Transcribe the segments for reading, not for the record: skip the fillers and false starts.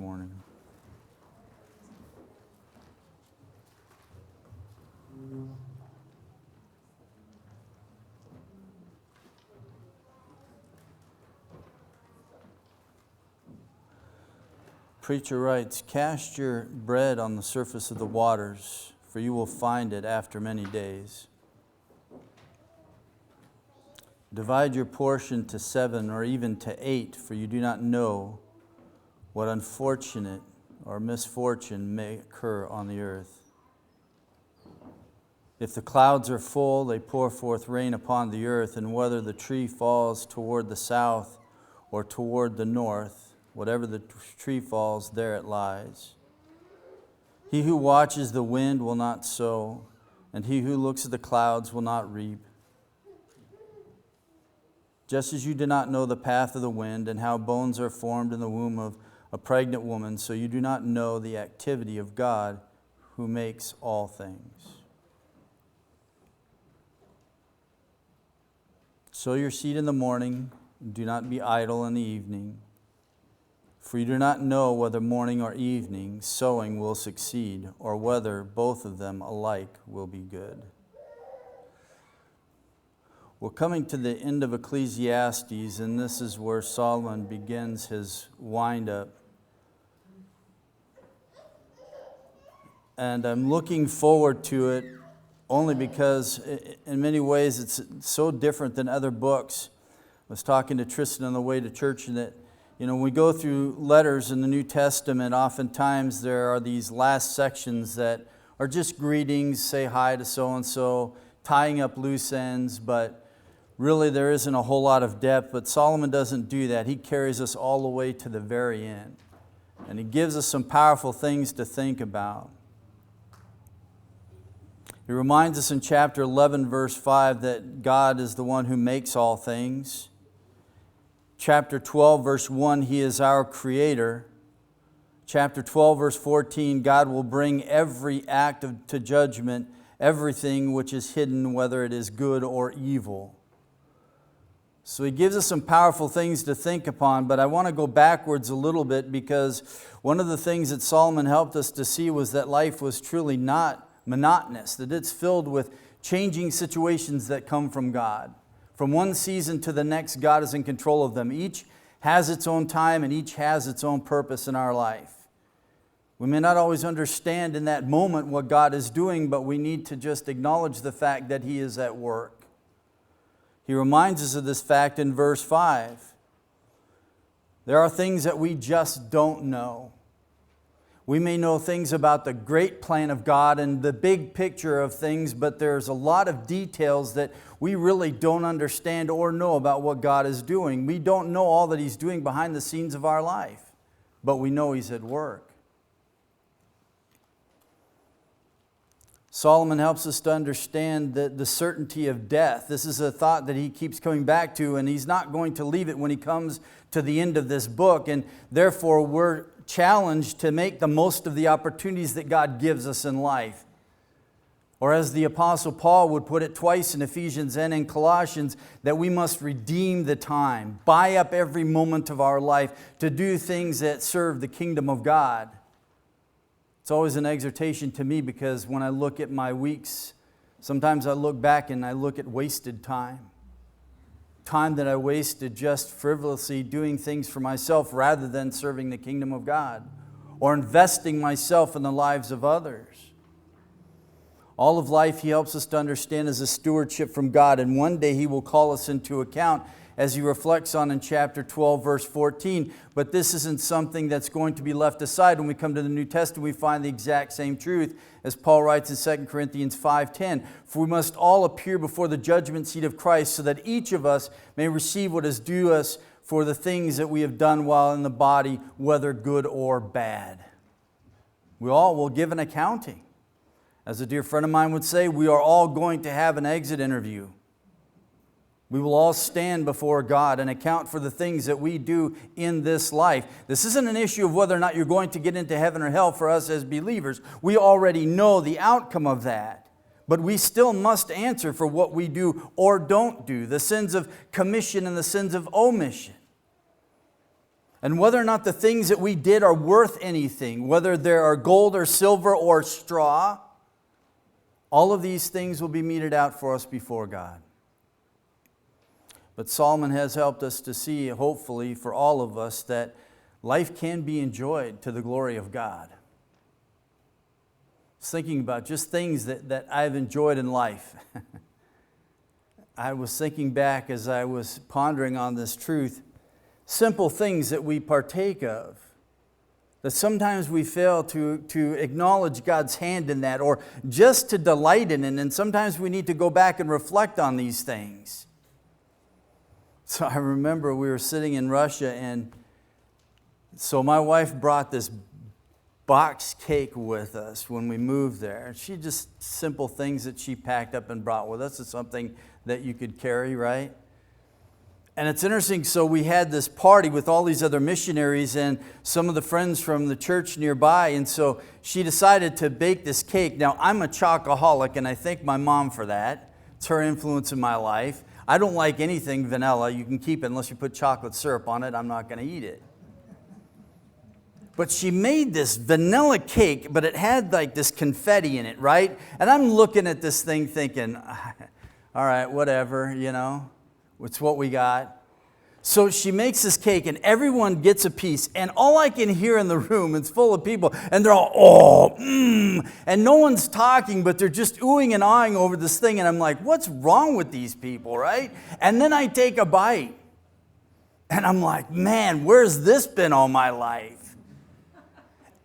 morning. Preacher writes, "Cast your bread on the surface of the waters, for you will find it after many days. Divide your portion to 7 or even to 8, for you do not know what unfortunate or misfortune may occur on the earth. If the clouds are full, they pour forth rain upon the earth, and whether the tree falls toward the south or toward the north, whatever the tree falls, there it lies. He who watches the wind will not sow, and he who looks at the clouds will not reap. Just as you do not know the path of the wind and how bones are formed in the womb of a pregnant woman, so you do not know the activity of God who makes all things. Sow your seed in the morning, and do not be idle in the evening. For you do not know whether morning or evening sowing will succeed, or whether both of them alike will be good." We're coming to the end of Ecclesiastes, and this is where Solomon begins his wind-up. And I'm looking forward to it only because in many ways it's so different than other books. I was talking to Tristan on the way to church, and that when we go through letters in the New Testament, oftentimes there are these last sections that are just greetings, say hi to so-and-so, tying up loose ends, but really there isn't a whole lot of depth. But Solomon doesn't do that. He carries us all the way to the very end. And he gives us some powerful things to think about. He reminds us in chapter 11, verse 5, that God is the one who makes all things. Chapter 12, verse 1, He is our Creator. Chapter 12, verse 14, God will bring every act to judgment, everything which is hidden, whether it is good or evil. So He gives us some powerful things to think upon, but I want to go backwards a little bit, because one of the things that Solomon helped us to see was that life was truly not monotonous, that it's filled with changing situations that come from God. From one season to the next, God is in control of them. Each has its own time and each has its own purpose in our life. We may not always understand in that moment what God is doing, but we need to just acknowledge the fact that He is at work. He reminds us of this fact in verse 5. There are things that we just don't know. We may know things about the great plan of God and the big picture of things, but there's a lot of details that we really don't understand or know about what God is doing. We don't know all that He's doing behind the scenes of our life, but we know He's at work. Solomon helps us to understand the certainty of death. This is a thought that he keeps coming back to, and he's not going to leave it when he comes to the end of this book. And therefore, we're challenged to make the most of the opportunities that God gives us in life. Or as the Apostle Paul would put it twice in Ephesians and in Colossians, that we must redeem the time, buy up every moment of our life to do things that serve the kingdom of God. It's always an exhortation to me, because when I look at my weeks, sometimes I look back and I look at wasted time. Time that I wasted just frivolously doing things for myself rather than serving the kingdom of God or investing myself in the lives of others. All of life, He helps us to understand, is a stewardship from God, and one day He will call us into account, as He reflects on in chapter 12, verse 14. But this isn't something that's going to be left aside. When we come to the New Testament, we find the exact same truth, as Paul writes in 2 Corinthians 5:10. For we must all appear before the judgment seat of Christ, so that each of us may receive what is due us for the things that we have done while in the body, whether good or bad. We all will give an accounting. As a dear friend of mine would say, we are all going to have an exit interview. We will all stand before God and account for the things that we do in this life. This isn't an issue of whether or not you're going to get into heaven or hell for us as believers. We already know the outcome of that. But we still must answer for what we do or don't do, the sins of commission and the sins of omission. and whether or not the things that we did are worth anything, whether they are gold or silver or straw, all of these things will be meted out for us before God. But Solomon has helped us to see, hopefully for all of us, that life can be enjoyed to the glory of God. I was thinking about just things that I've enjoyed in life. I was thinking back as I was pondering on this truth, simple things that we partake of, that sometimes we fail to acknowledge God's hand in that, or just to delight in it, and sometimes we need to go back and reflect on these things. So I remember we were sitting in Russia, and so my wife brought this box cake with us when we moved there. She just simple things that she packed up and brought with us. It's something that you could carry, right? And it's interesting, so we had this party with all these other missionaries and some of the friends from the church nearby, and so she decided to bake this cake. Now, I'm a chocoholic, and I thank my mom for that. It's her influence in my life. I don't like anything vanilla. You can keep it unless you put chocolate syrup on it. I'm not going to eat it. But she made this vanilla cake, but it had like this confetti in it, right? And I'm looking at this thing thinking, all right, whatever, you know, it's what we got. So she makes this cake and everyone gets a piece. And all I can hear in the room, it's full of people, and they're all, and no one's talking, but they're just oohing and ahhing over this thing. And I'm like, what's wrong with these people, right? And then I take a bite. And I'm like, man, where's this been all my life?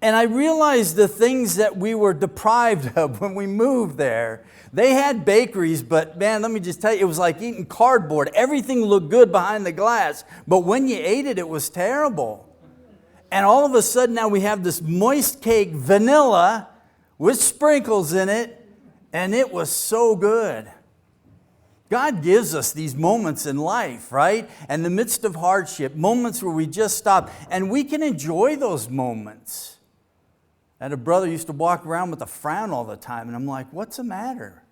And I realized the things that we were deprived of when we moved there. They had bakeries, but man, let me just tell you, it was like eating cardboard. Everything looked good behind the glass, but when you ate it, it was terrible. And all of a sudden now we have this moist cake, vanilla, with sprinkles in it, and it was so good. God gives us these moments in life, right? In the midst of hardship, moments where we just stop, and we can enjoy those moments. I had a brother who used to walk around with a frown all the time, and I'm like, what's the matter?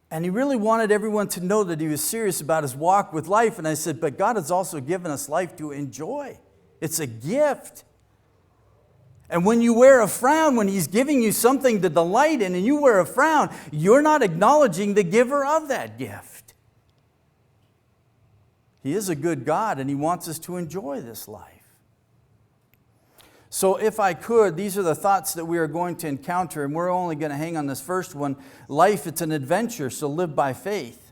And he really wanted everyone to know that he was serious about his walk with life, and I said, but God has also given us life to enjoy. It's a gift. And when you wear a frown, when He's giving you something to delight in, and you wear a frown, you're not acknowledging the giver of that gift. He is a good God, and He wants us to enjoy this life. So if I could, these are the thoughts that we are going to encounter, and we're only going to hang on this first one. Life, it's an adventure, so live by faith.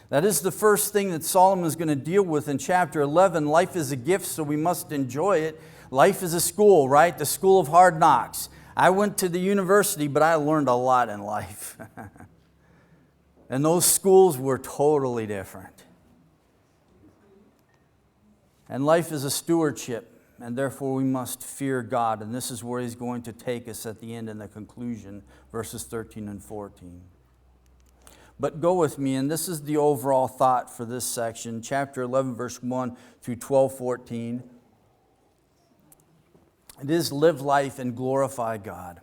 That is the first thing that Solomon is going to deal with in chapter 11. Life is a gift, so we must enjoy it. Life is a school, right? The school of hard knocks. I went to the university, but I learned a lot in life. And those schools were totally different. And life is a stewardship. And therefore we must fear God. And this is where He's going to take us at the end in the conclusion, verses 13 and 14. But go with me, and this is the overall thought for this section, chapter 11, verse 1 through 12:14. It is live life and glorify God.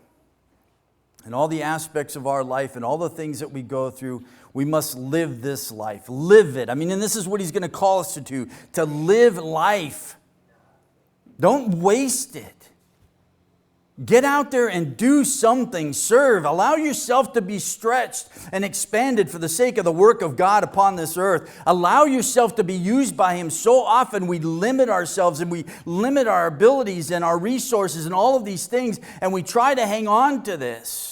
In all the aspects of our life and all the things that we go through, we must live this life. Live it. I mean, and this is what He's going to call us to do, to live life. Don't waste it. Get out there and do something. Serve. Allow yourself to be stretched and expanded for the sake of the work of God upon this earth. Allow yourself to be used by Him. So often we limit ourselves and we limit our abilities and our resources and all of these things, and we try to hang on to this.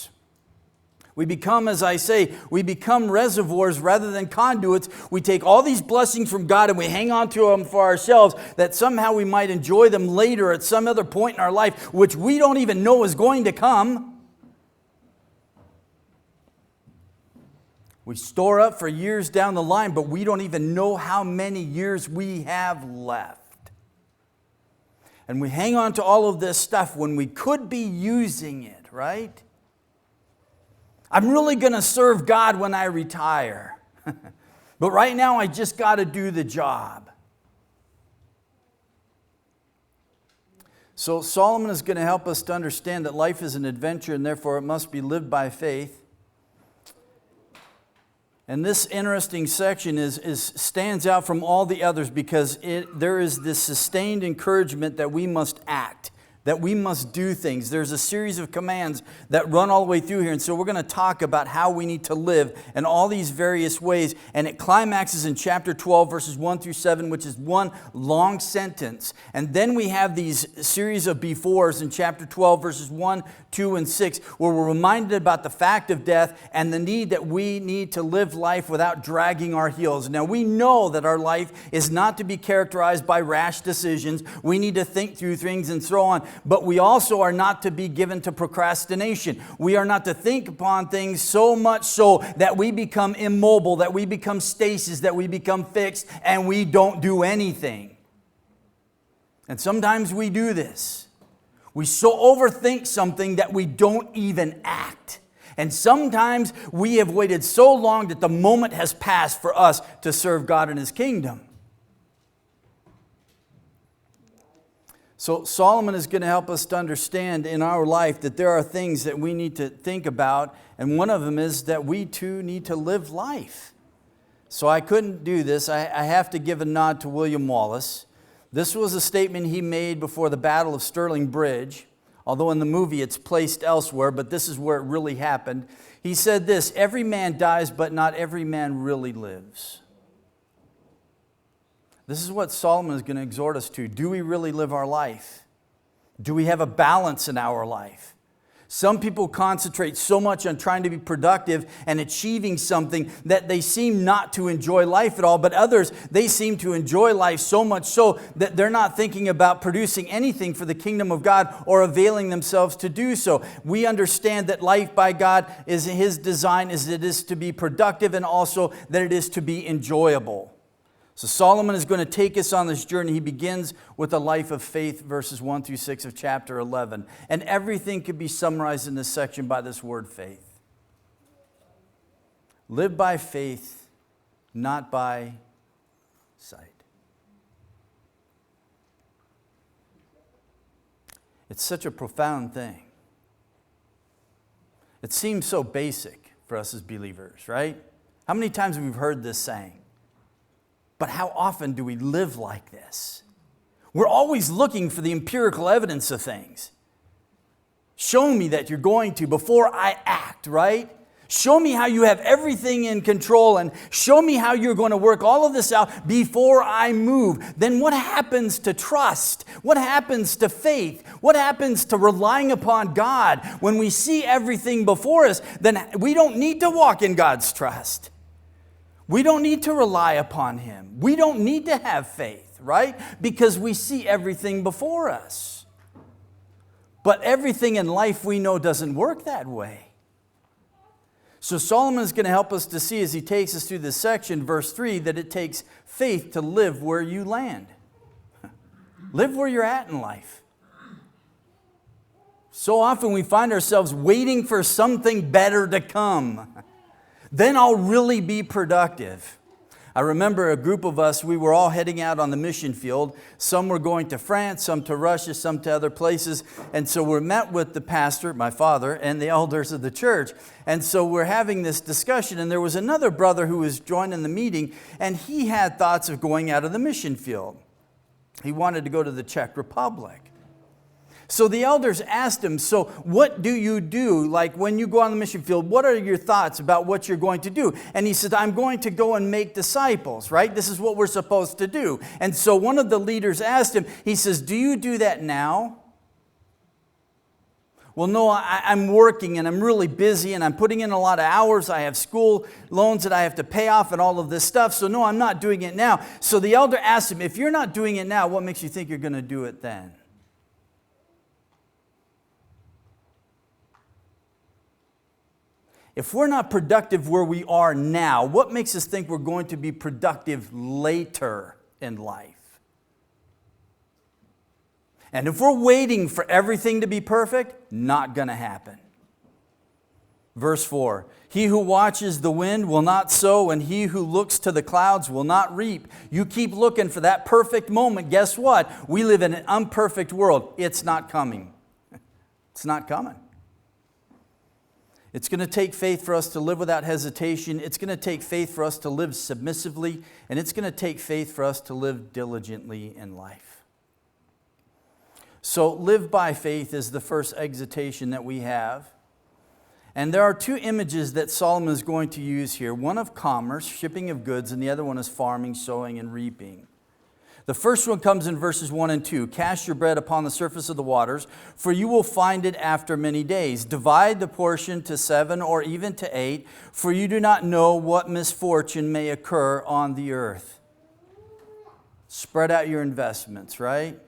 We become, as I say, we become reservoirs rather than conduits. We take all these blessings from God and we hang on to them for ourselves, that somehow we might enjoy them later at some other point in our life, which we don't even know is going to come. We store up for years down the line, but we don't even know how many years we have left. And we hang on to all of this stuff when we could be using it, right? I'm really going to serve God when I retire. But right now I just got to do the job. So Solomon is going to help us to understand that life is an adventure and therefore it must be lived by faith. And this interesting section stands out from all the others because there is this sustained encouragement that we must act, that we must do things. There's a series of commands that run all the way through here. And so we're going to talk about how we need to live in all these various ways. And it climaxes in chapter 12, verses 1 through 7, which is one long sentence. And then we have these series of befores in chapter 12, verses 1, 2, and 6, where we're reminded about the fact of death and the need that we need to live life without dragging our heels. Now, we know that our life is not to be characterized by rash decisions. We need to think through things and so on. But we also are not to be given to procrastination. We are not to think upon things so much so that we become immobile, that we become stasis, that we become fixed, and we don't do anything. And sometimes we do this. We so overthink something that we don't even act. And sometimes we have waited so long that the moment has passed for us to serve God and His kingdom. So Solomon is going to help us to understand in our life that there are things that we need to think about, and one of them is that we too need to live life. So I couldn't do this. I have to give a nod to William Wallace. This was a statement he made before the Battle of Stirling Bridge, although in the movie it's placed elsewhere, but this is where it really happened. He said this: "Every man dies, but not every man really lives." This is what Solomon is going to exhort us to. Do we really live our life? Do we have a balance in our life? Some people concentrate so much on trying to be productive and achieving something that they seem not to enjoy life at all. But others, they seem to enjoy life so much so that they're not thinking about producing anything for the kingdom of God or availing themselves to do so. We understand that life by God is His design, is it is to be productive and also that it is to be enjoyable. So Solomon is going to take us on this journey. He begins with a life of faith, verses 1 through 6 of chapter 11. And everything could be summarized in this section by this word faith. Live by faith, not by sight. It's such a profound thing. It seems so basic for us as believers, right? How many times have we heard this saying? But how often do we live like this? We're always looking for the empirical evidence of things. Show me that you're going to before I act, right? Show me how you have everything in control and show me how you're going to work all of this out before I move. Then what happens to trust? What happens to faith? What happens to relying upon God? When we see everything before us, then we don't need to walk in God's trust. We don't need to rely upon Him. We don't need to have faith, right? Because we see everything before us. But everything in life we know doesn't work that way. So Solomon is going to help us to see as he takes us through this section, verse 3, that it takes faith to live where you land. Live where you're at in life. So often we find ourselves waiting for something better to come. Then I'll really be productive. I remember a group of us, we were all heading out on the mission field. Some were going to France, some to Russia, some to other places. And so we met with the pastor, my father, and the elders of the church. And so we're having this discussion, and there was another brother who was joining the meeting, and he had thoughts of going out of the mission field. He wanted to go to the Czech Republic. So the elders asked him, so what do you do? Like when you go on the mission field, what are your thoughts about what you're going to do? And he said, I'm going to go and make disciples, right? This is what we're supposed to do. And so one of the leaders asked him, he says, do you do that now? Well, no, I'm working and I'm really busy and I'm putting in a lot of hours. I have school loans that I have to pay off and all of this stuff. So no, I'm not doing it now. So the elder asked him, if you're not doing it now, what makes you think you're going to do it then? If we're not productive where we are now, what makes us think we're going to be productive later in life? And if we're waiting for everything to be perfect, not going to happen. Verse 4, he who watches the wind will not sow, and he who looks to the clouds will not reap. You keep looking for that perfect moment. Guess what? We live in an imperfect world. It's not coming. It's not coming. It's going to take faith for us to live without hesitation. It's going to take faith for us to live submissively. And it's going to take faith for us to live diligently in life. So live by faith is the first exhortation that we have. And there are two images that Solomon is going to use here. One of commerce, shipping of goods, and the other one is farming, sowing, and reaping. The first one comes in verses 1 and 2. Cast your bread upon the surface of the waters, for you will find it after many days. Divide the portion to 7 or even to 8, for you do not know what misfortune may occur on the earth. Spread out your investments, right?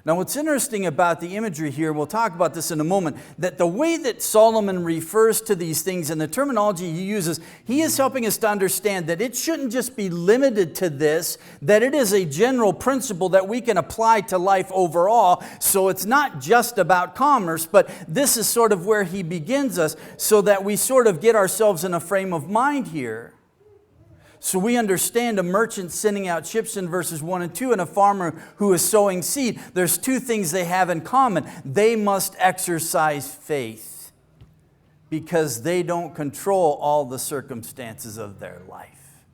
Now what's interesting about the imagery here, we'll talk about this in a moment, that the way that Solomon refers to these things and the terminology he uses, he is helping us to understand that it shouldn't just be limited to this, that it is a general principle that we can apply to life overall. So it's not just about commerce, but this is sort of where he begins us so that we sort of get ourselves in a frame of mind here. So we understand a merchant sending out ships in verses 1 and 2 and a farmer who is sowing seed. There's two things they have in common. They must exercise faith because they don't control all the circumstances of their life.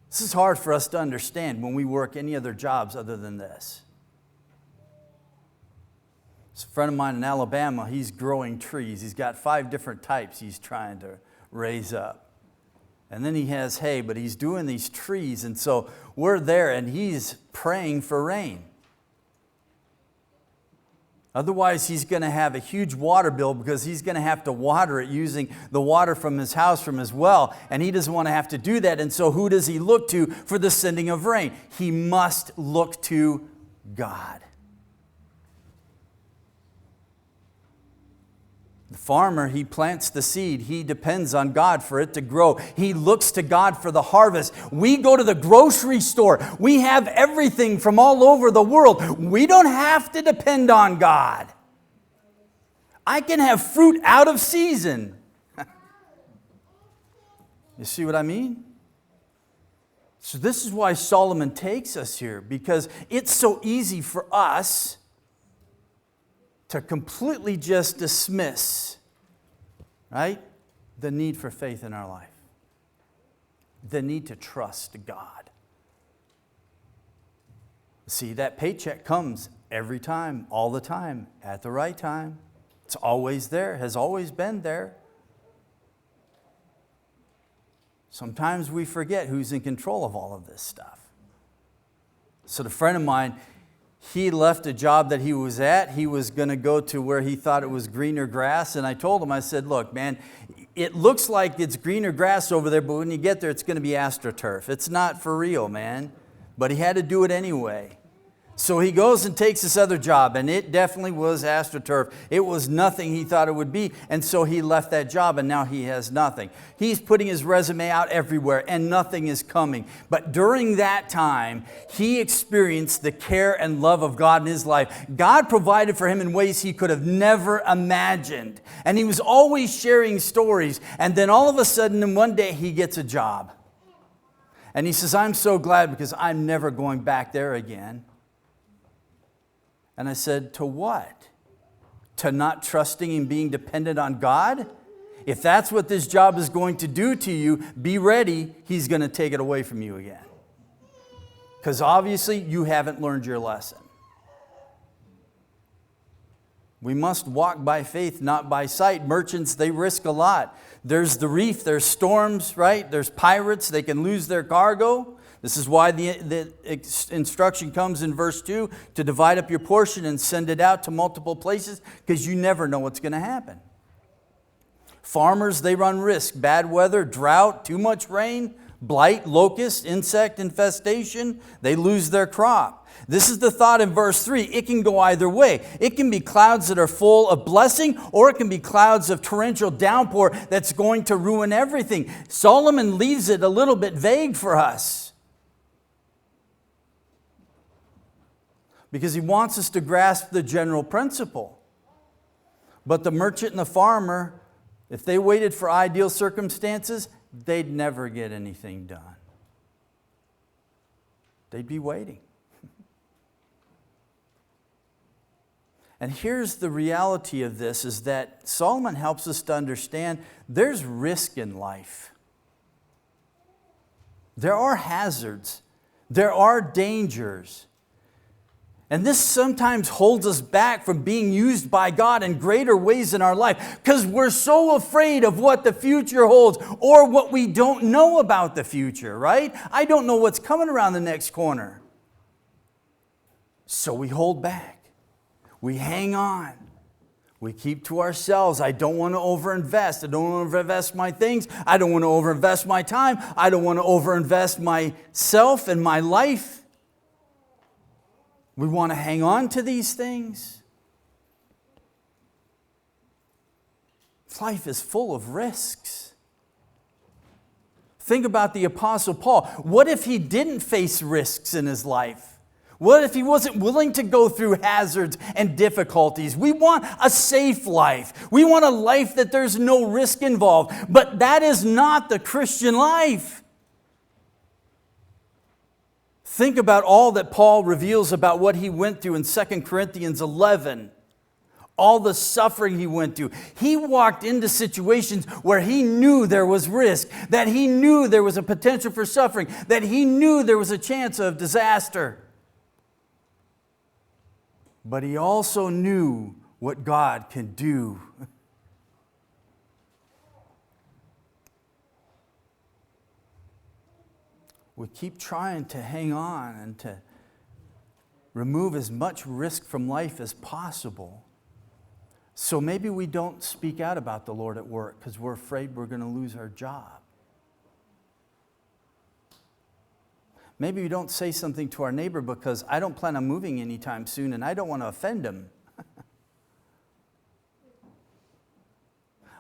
This is hard for us to understand when we work any other jobs other than this. It's a friend of mine in Alabama. He's growing trees. He's got 5 different types he's trying to raise up. And then he has hay, but he's doing these trees. And so we're there and he's praying for rain. Otherwise, he's going to have a huge water bill because he's going to have to water it using the water from his house, from his well. And he doesn't want to have to do that. And so who does he look to for the sending of rain? He must look to God. The farmer, he plants the seed. He depends on God for it to grow. He looks to God for the harvest. We go to the grocery store. We have everything from all over the world. We don't have to depend on God. I can have fruit out of season. You see what I mean? So this is why Solomon takes us here, because it's so easy for us to completely just dismiss, right, the need for faith in our life. The need to trust God. See, that paycheck comes every time, all the time, at the right time. It's always there, has always been there. Sometimes we forget who's in control of all of this stuff. So the friend of mine, he left a job that he was at. He was going to go to where he thought it was greener grass. And I told him, I said, look, man, it looks like it's greener grass over there, but when you get there, it's going to be astroturf. It's not for real, man. But he had to do it anyway. So he goes and takes this other job, and it definitely was astroturf. It was nothing he thought it would be, and so he left that job, and now he has nothing. He's putting his resume out everywhere, and nothing is coming. But during that time, he experienced the care and love of God in his life. God provided for him in ways he could have never imagined. And he was always sharing stories, and then all of a sudden, one day, he gets a job. And he says, I'm so glad because I'm never going back there again. And I said, to what? To not trusting and being dependent on God? If that's what this job is going to do to you, be ready. He's going to take it away from you again. Because obviously you haven't learned your lesson. We must walk by faith, not by sight. Merchants, they risk a lot. There's the reef, there's storms, right? There's pirates, they can lose their cargo. This is why the instruction comes in verse 2 to divide up your portion and send it out to multiple places because you never know what's going to happen. Farmers, they run risk. Bad weather, drought, too much rain, blight, locust, insect infestation, they lose their crop. This is the thought in verse 3. It can go either way. It can be clouds that are full of blessing, or it can be clouds of torrential downpour that's going to ruin everything. Solomon leaves it a little bit vague for us, because he wants us to grasp the general principle. But the merchant and the farmer, if they waited for ideal circumstances, they'd never get anything done. They'd be waiting. And here's the reality of this, is that Solomon helps us to understand there's risk in life. There are hazards. There are dangers. And this sometimes holds us back from being used by God in greater ways in our life because we're so afraid of what the future holds or what we don't know about the future, right? I don't know what's coming around the next corner. So we hold back. We hang on. We keep to ourselves. I don't want to overinvest. I don't want to overinvest my things. I don't want to overinvest my time. I don't want to overinvest myself and my life. We want to hang on to these things. Life is full of risks. Think about the Apostle Paul. What if he didn't face risks in his life? What if he wasn't willing to go through hazards and difficulties? We want a safe life. We want a life that there's no risk involved. But that is not the Christian life. Think about all that Paul reveals about what he went through in 2 Corinthians 11. All the suffering he went through. He walked into situations where he knew there was risk, that he knew there was a potential for suffering, that he knew there was a chance of disaster. But he also knew what God can do. We keep trying to hang on and to remove as much risk from life as possible. So maybe we don't speak out about the Lord at work because we're afraid we're going to lose our job. Maybe we don't say something to our neighbor because I don't plan on moving anytime soon and I don't want to offend him.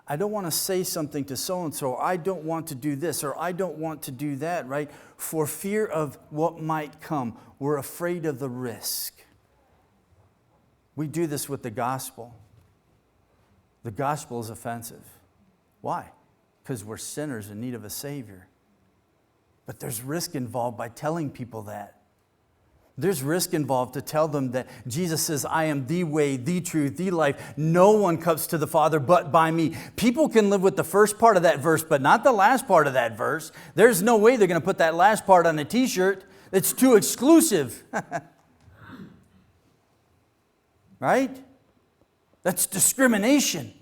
I don't want to say something to so-and-so. I don't want to do this or I don't want to do that, right? For fear of what might come. We're afraid of the risk. We do this with the gospel. The gospel is offensive. Why? Because we're sinners in need of a Savior. But there's risk involved by telling people that. There's risk involved to tell them that Jesus says, I am the way, the truth, the life. No one comes to the Father but by me. People can live with the first part of that verse, but not the last part of that verse. There's no way they're going to put that last part on a t-shirt. It's too exclusive. Right? That's discrimination.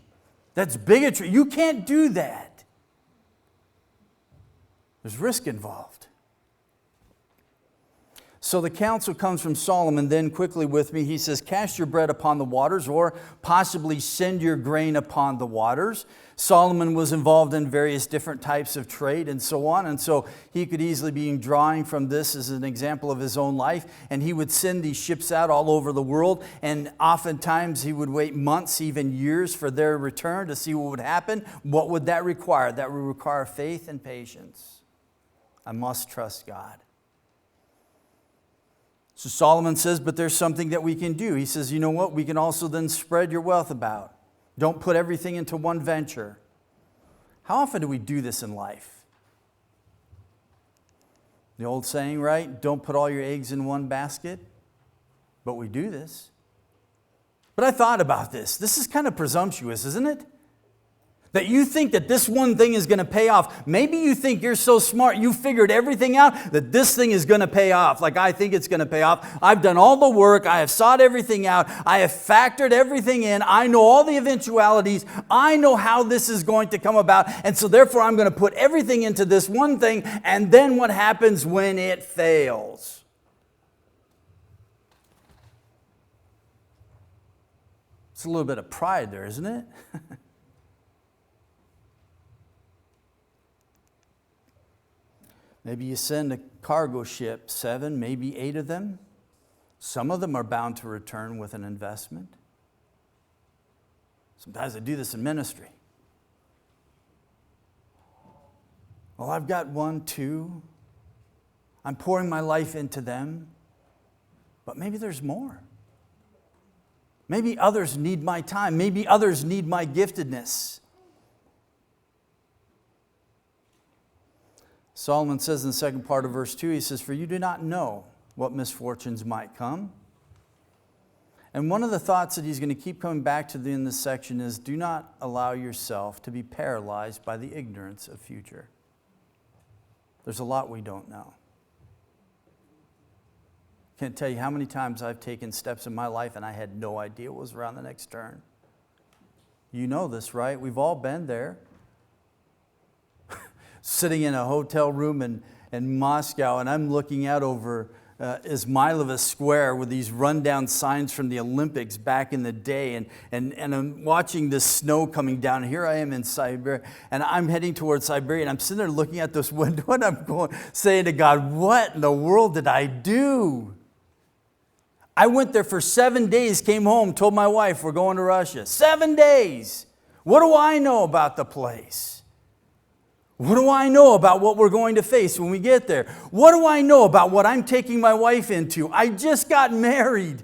That's bigotry. You can't do that. There's risk involved. So the counsel comes from Solomon. Then quickly with me, he says, cast your bread upon the waters, or possibly send your grain upon the waters. Solomon was involved in various different types of trade and so on. And so he could easily be drawing from this as an example of his own life. And he would send these ships out all over the world. And oftentimes he would wait months, even years, for their return to see what would happen. What would that require? That would require faith and patience. I must trust God. So Solomon says, but there's something that we can do. He says, you know what? We can also then spread your wealth about. Don't put everything into one venture. How often do we do this in life? The old saying, right? Don't put all your eggs in one basket. But we do this. But I thought about this. This is kind of presumptuous, isn't it? That you think that this one thing is going to pay off. Maybe you think you're so smart, you figured everything out, that this thing is going to pay off. Like I think it's going to pay off. I've done all the work. I have sought everything out. I have factored everything in. I know all the eventualities. I know how this is going to come about. And so therefore I'm going to put everything into this one thing. And then what happens when it fails? It's a little bit of pride there, isn't it? Maybe you send a cargo ship, 7, maybe 8 of them. Some of them are bound to return with an investment. Sometimes I do this in ministry. Well, I've got 1, 2. I'm pouring my life into them. But maybe there's more. Maybe others need my time. Maybe others need my giftedness. Solomon says in the second part of verse 2, he says, for you do not know what misfortunes might come. And one of the thoughts that he's going to keep coming back to in this section is, do not allow yourself to be paralyzed by the ignorance of future. There's a lot we don't know. Can't tell you how many times I've taken steps in my life and I had no idea what was around the next turn. You know this, right? We've all been there. Sitting in a hotel room in Moscow, and I'm looking out over Izmailova Square with these rundown signs from the Olympics back in the day, and I'm watching this snow coming down. Here I am in Siberia, and I'm heading towards Siberia, and I'm sitting there looking at this window, and I'm saying to God, what in the world did I do? I went there for 7 days, came home, told my wife we're going to Russia. 7 days. What do I know about the place? What do I know about what we're going to face when we get there? What do I know about what I'm taking my wife into? I just got married.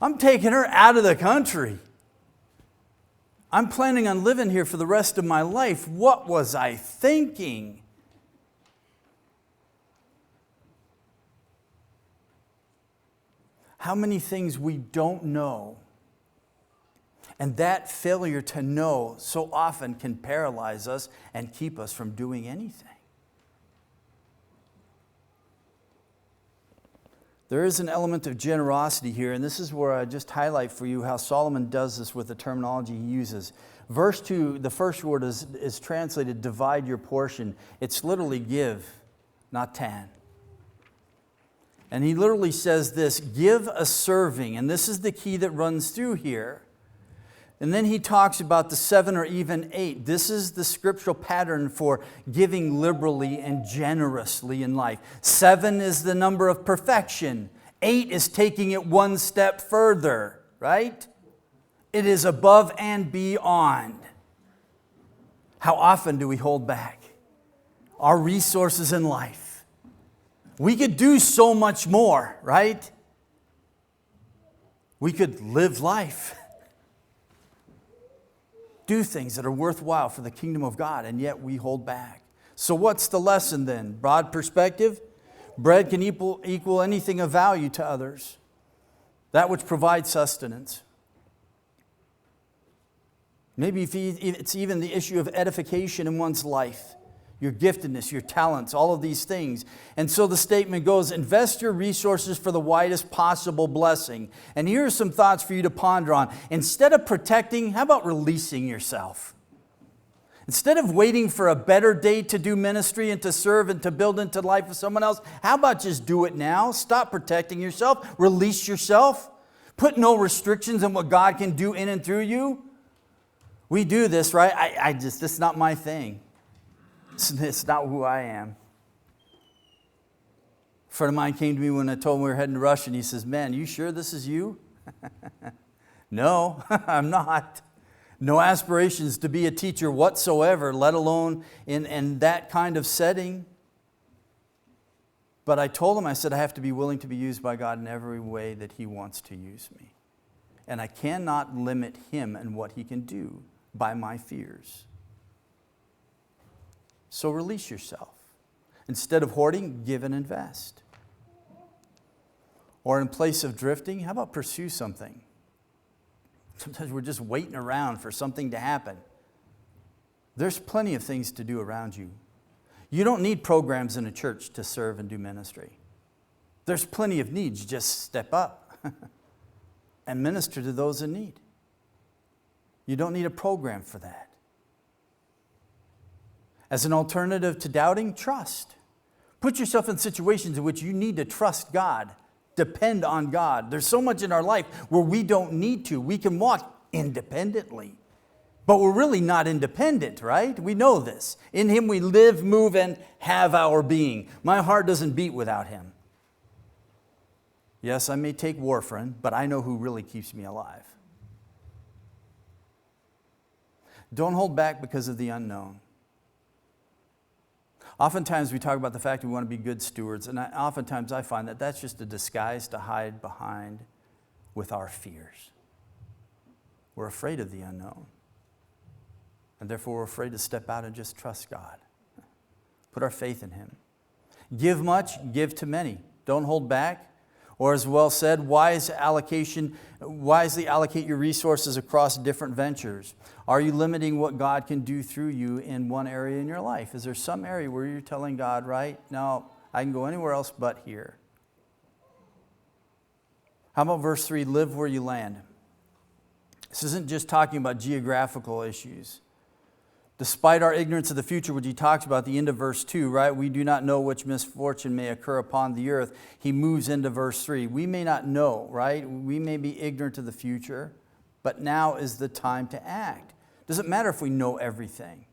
I'm taking her out of the country. I'm planning on living here for the rest of my life. What was I thinking? How many things we don't know. And that failure to know so often can paralyze us and keep us from doing anything. There is an element of generosity here, and this is where I just highlight for you how Solomon does this with the terminology he uses. Verse 2, the first word is translated, divide your portion. It's literally give, not tan. And he literally says this, give a serving, and this is the key that runs through here. And then he talks about the 7 or even 8. This is the scriptural pattern for giving liberally and generously in life. 7 is the number of perfection. 8 is taking it one step further, right? It is above and beyond. How often do we hold back our resources in life? We could do so much more, right? We could live life. Do things that are worthwhile for the kingdom of God, and yet we hold back. So what's the lesson then? Broad perspective. Bread can equal anything of value to others. That which provides sustenance. Maybe if it's even the issue of edification in one's life. Your giftedness, your talents, all of these things. And so the statement goes, invest your resources for the widest possible blessing. And here are some thoughts for you to ponder on. Instead of protecting, how about releasing yourself? Instead of waiting for a better day to do ministry and to serve and to build into the life of someone else, how about just do it now? Stop protecting yourself. Release yourself. Put no restrictions on what God can do in and through you. We do this, right? This is not my thing. It's not who I am. A friend of mine came to me when I told him we were heading to Russia, and he says, man, you sure this is you? No, I'm not. No aspirations to be a teacher whatsoever, let alone in that kind of setting. But I told him, I said, I have to be willing to be used by God in every way that He wants to use me. And I cannot limit Him and what He can do by my fears. So release yourself. Instead of hoarding, give and invest. Or in place of drifting, how about pursue something? Sometimes we're just waiting around for something to happen. There's plenty of things to do around you. You don't need programs in a church to serve and do ministry. There's plenty of needs. Just step up and minister to those in need. You don't need a program for that. As an alternative to doubting, trust. Put yourself in situations in which you need to trust God, depend on God. There's so much in our life where we don't need to. We can walk independently, but we're really not independent, right? We know this. In Him we live, move, and have our being. My heart doesn't beat without Him. Yes, I may take warfarin, but I know who really keeps me alive. Don't hold back because of the unknown. Oftentimes we talk about the fact we want to be good stewards, and oftentimes I find that that's just a disguise to hide behind with our fears. We're afraid of the unknown, and therefore we're afraid to step out and just trust God. Put our faith in Him. Give much, give to many. Don't hold back. Or as well said, wisely allocate your resources across different ventures. Are you limiting what God can do through you in one area in your life? Is there some area where you're telling God, right, no, I can go anywhere else but here? How about verse 3, live where you land? This isn't just talking about geographical issues. Despite our ignorance of the future, which he talks about at the end of verse 2, right? We do not know which misfortune may occur upon the earth. He moves into verse 3. We may not know, right? We may be ignorant of the future, but now is the time to act. Doesn't matter if we know everything.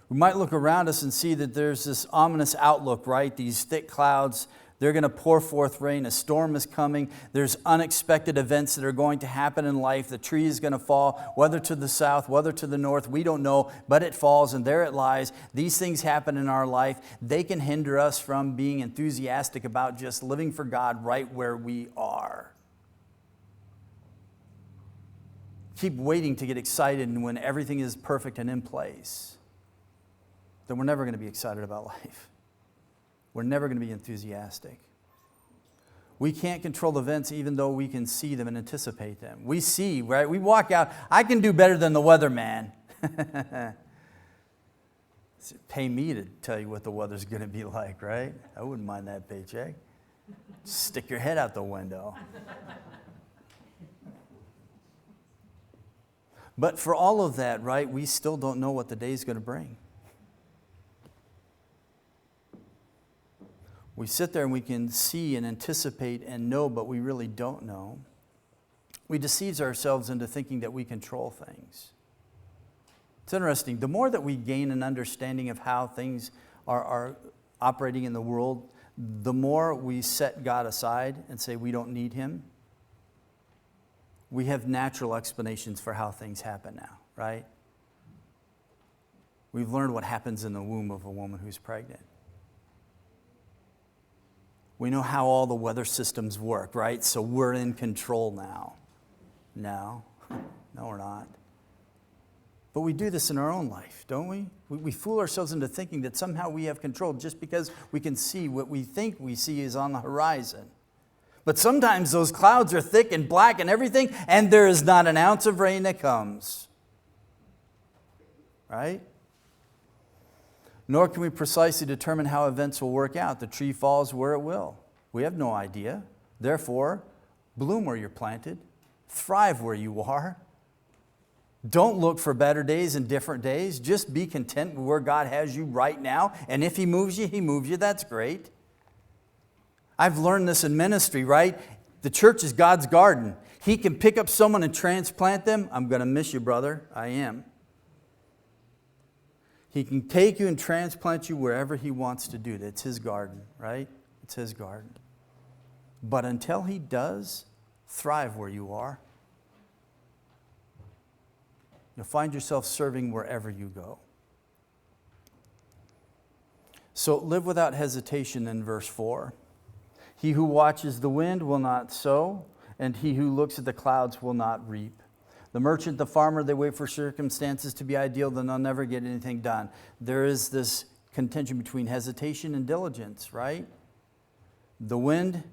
We might look around us and see that there's this ominous outlook, right? These thick clouds, they're going to pour forth rain. A storm is coming. There's unexpected events that are going to happen in life. The tree is going to fall, whether to the south, whether to the north. We don't know, but it falls and there it lies. These things happen in our life. They can hinder us from being enthusiastic about just living for God right where we are. Keep waiting to get excited, and when everything is perfect and in place, then we're never going to be excited about life. We're never going to be enthusiastic. We can't control events even though we can see them and anticipate them. We see, right? We walk out, I can do better than the weatherman. Pay me to tell you what the weather's going to be like, right? I wouldn't mind that paycheck. Stick your head out the window. But for all of that, right, we still don't know what the day's going to bring. We sit there and we can see and anticipate and know, but we really don't know. We deceive ourselves into thinking that we control things. It's interesting. The more that we gain an understanding of how things are operating in the world, the more we set God aside and say we don't need Him. We have natural explanations for how things happen now, right? We've learned what happens in the womb of a woman who's pregnant. We know how all the weather systems work, right? So we're in control now. No, we're not. But we do this in our own life, don't we? We fool ourselves into thinking that somehow we have control just because we can see what we think we see is on the horizon. But sometimes those clouds are thick and black and everything, and there is not an ounce of rain that comes. Right? Nor can we precisely determine how events will work out. The tree falls where it will. We have no idea. Therefore, bloom where you're planted. Thrive where you are. Don't look for better days and different days. Just be content with where God has you right now. And if He moves you, He moves you. That's great. I've learned this in ministry, right? The church is God's garden. He can pick up someone and transplant them. I'm going to miss you, brother. I am. He can take you and transplant you wherever He wants to do that. It's His garden, right? It's His garden. But until He does, thrive where you are. You'll find yourself serving wherever you go. So live without hesitation in verse 4. He who watches the wind will not sow, and he who looks at the clouds will not reap. The merchant, the farmer, they wait for circumstances to be ideal, then they'll never get anything done. There is this contention between hesitation and diligence, right? The wind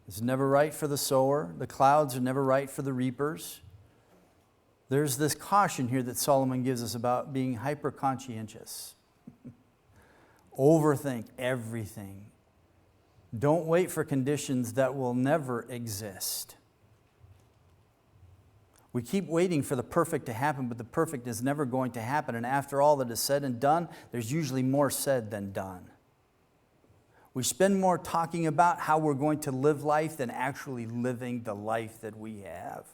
is never right for the sower. The clouds are never right for the reapers. There's this caution here that Solomon gives us about being hyper-conscientious. Overthink everything. Don't wait for conditions that will never exist. We keep waiting for the perfect to happen, but the perfect is never going to happen. And after all that is said and done, there's usually more said than done. We spend more talking about how we're going to live life than actually living the life that we have.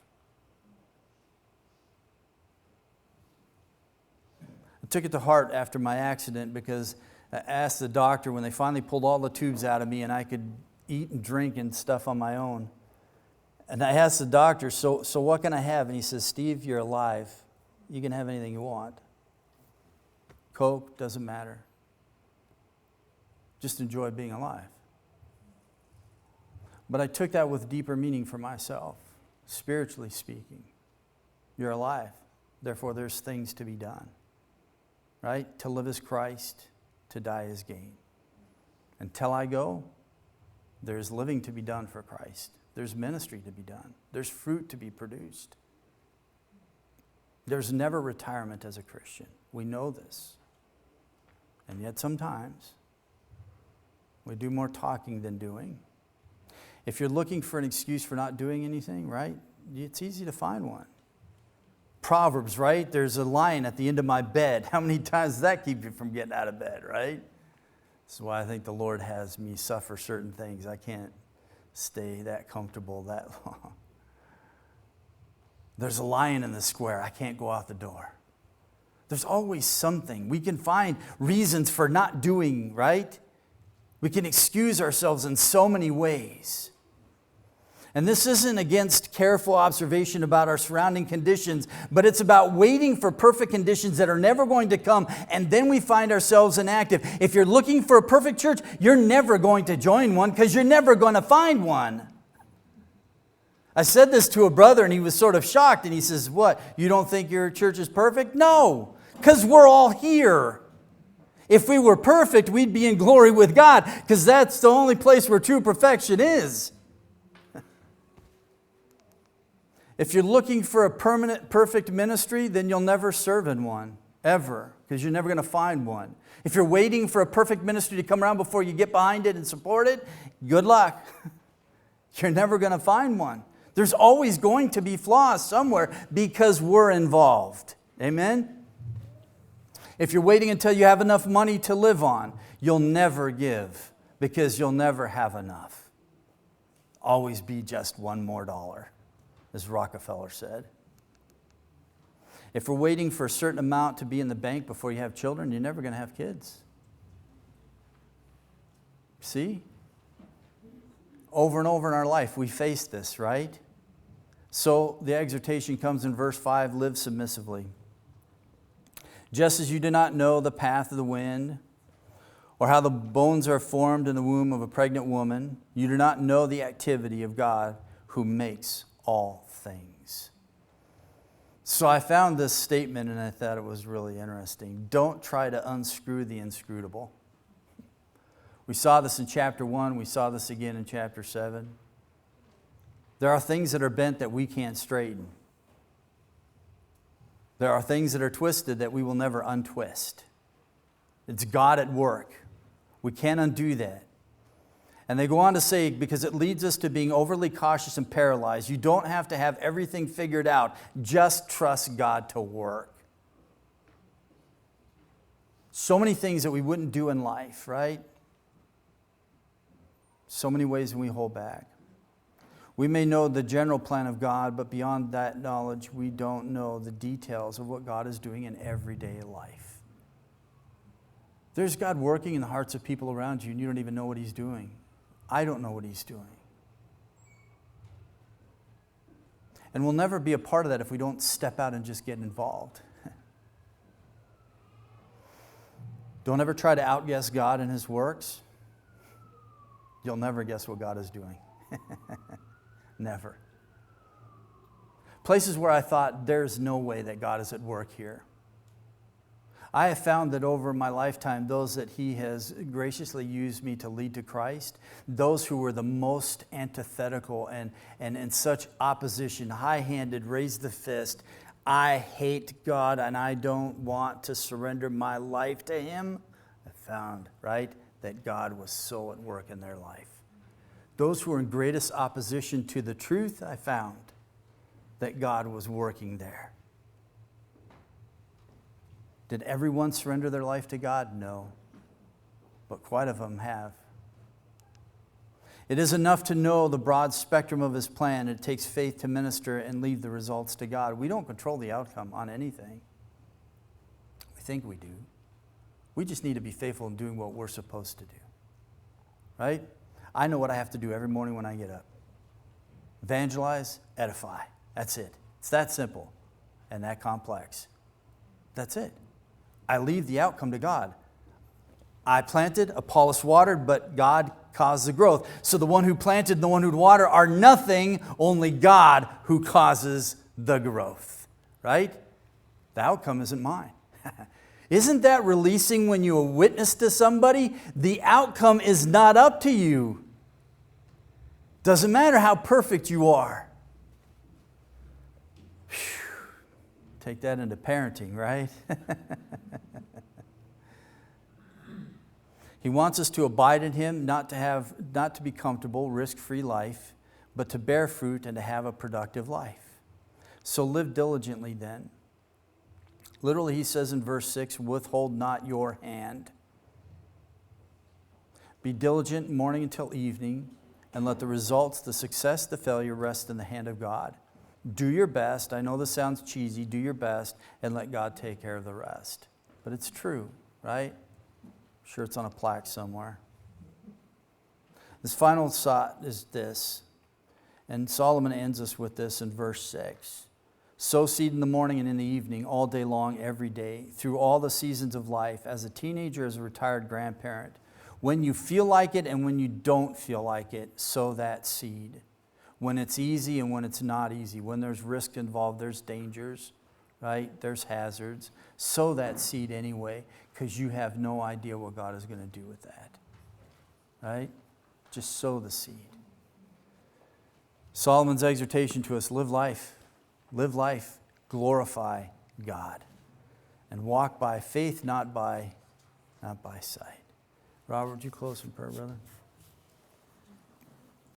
I took it to heart after my accident because I asked the doctor when they finally pulled all the tubes out of me and I could eat and drink and stuff on my own. And I asked the doctor, so what can I have? And he says, Steve, you're alive. You can have anything you want. Coke, doesn't matter. Just enjoy being alive. But I took that with deeper meaning for myself, spiritually speaking. You're alive. Therefore, there's things to be done. Right? To live as Christ, to die as gain. Until I go, There's living to be done for Christ. There's ministry to be done. There's fruit to be produced. There's never retirement as a Christian. We know this. And yet sometimes we do more talking than doing. If you're looking for an excuse for not doing anything, right, it's easy to find one. Proverbs, right? There's a lion at the end of my bed. How many times does that keep you from getting out of bed, right? This is why I think the Lord has me suffer certain things. I can't stay that comfortable that long. There's a lion in the square. I can't go out the door. There's always something. We can find reasons for not doing, right? We can excuse ourselves in so many ways. And this isn't against careful observation about our surrounding conditions, but it's about waiting for perfect conditions that are never going to come, and then we find ourselves inactive. If you're looking for a perfect church, you're never going to join one because you're never going to find one. I said this to a brother, and he was sort of shocked, and he says, "What, you don't think your church is perfect?" No, because we're all here. If we were perfect, we'd be in glory with God, because that's the only place where true perfection is. If you're looking for a permanent, perfect ministry, then you'll never serve in one, ever, because you're never going to find one. If you're waiting for a perfect ministry to come around before you get behind it and support it, good luck. You're never going to find one. There's always going to be flaws somewhere because we're involved. Amen? If you're waiting until you have enough money to live on, you'll never give because you'll never have enough. Always be just one more dollar, as Rockefeller said. If we're waiting for a certain amount to be in the bank before you have children, you're never going to have kids. See? Over and over in our life, we face this, right? So the exhortation comes in verse 5, live submissively. Just as you do not know the path of the wind, or how the bones are formed in the womb of a pregnant woman, you do not know the activity of God who makes all things. So I found this statement and I thought it was really interesting. Don't try to unscrew the inscrutable. We saw this in chapter 1. We saw this again in chapter 7. There are things that are bent that we can't straighten. There are things that are twisted that we will never untwist. It's God at work. We can't undo that. And they go on to say, because it leads us to being overly cautious and paralyzed. You don't have to have everything figured out. Just trust God to work. So many things that we wouldn't do in life, right? So many ways we hold back. We may know the general plan of God, but beyond that knowledge, we don't know the details of what God is doing in everyday life. There's God working in the hearts of people around you, and you don't even know what He's doing. I don't know what He's doing. And we'll never be a part of that if we don't step out and just get involved. Don't ever try to outguess God and His works. You'll never guess what God is doing. Never. Places where I thought there's no way that God is at work here. I have found that over my lifetime, those that He has graciously used me to lead to Christ, those who were the most antithetical and in such opposition, high-handed, raised the fist, I hate God and I don't want to surrender my life to Him, I found, right, that God was so at work in their life. Those who were in greatest opposition to the truth, I found that God was working there. Did everyone surrender their life to God? No. But quite a them have. It is enough to know the broad spectrum of His plan. It takes faith to minister and leave the results to God. We don't control the outcome on anything. We think we do. We just need to be faithful in doing what we're supposed to do. Right? I know what I have to do every morning when I get up. Evangelize, edify. That's it. It's that simple and that complex. That's it. I leave the outcome to God. I planted, Apollos watered, but God caused the growth. So the one who planted and the one who watered are nothing, only God who causes the growth. Right? The outcome isn't mine. Isn't that releasing when you witness to somebody? The outcome is not up to you. Doesn't matter how perfect you are. Whew. Take that into parenting, right? He wants us to abide in Him, not to be comfortable, risk-free life, but to bear fruit and to have a productive life. So live diligently then. Literally, he says in verse 6, withhold not your hand. Be diligent morning until evening, and let the results, the success, the failure rest in the hand of God. Do your best. I know this sounds cheesy. Do your best, and let God take care of the rest. But it's true, right? I'm sure it's on a plaque somewhere. This final thought is this, and Solomon ends us with this in verse 6. Sow seed in the morning and in the evening, all day long, every day, through all the seasons of life, as a teenager, as a retired grandparent. When you feel like it and when you don't feel like it, sow that seed. When it's easy and when it's not easy, when there's risk involved, there's dangers, right? There's hazards. Sow that seed anyway, because you have no idea what God is going to do with that, right? Just sow the seed. Solomon's exhortation to us, live life. Live life, glorify God, and walk by faith, not by sight. Robert, would you close in prayer, brother?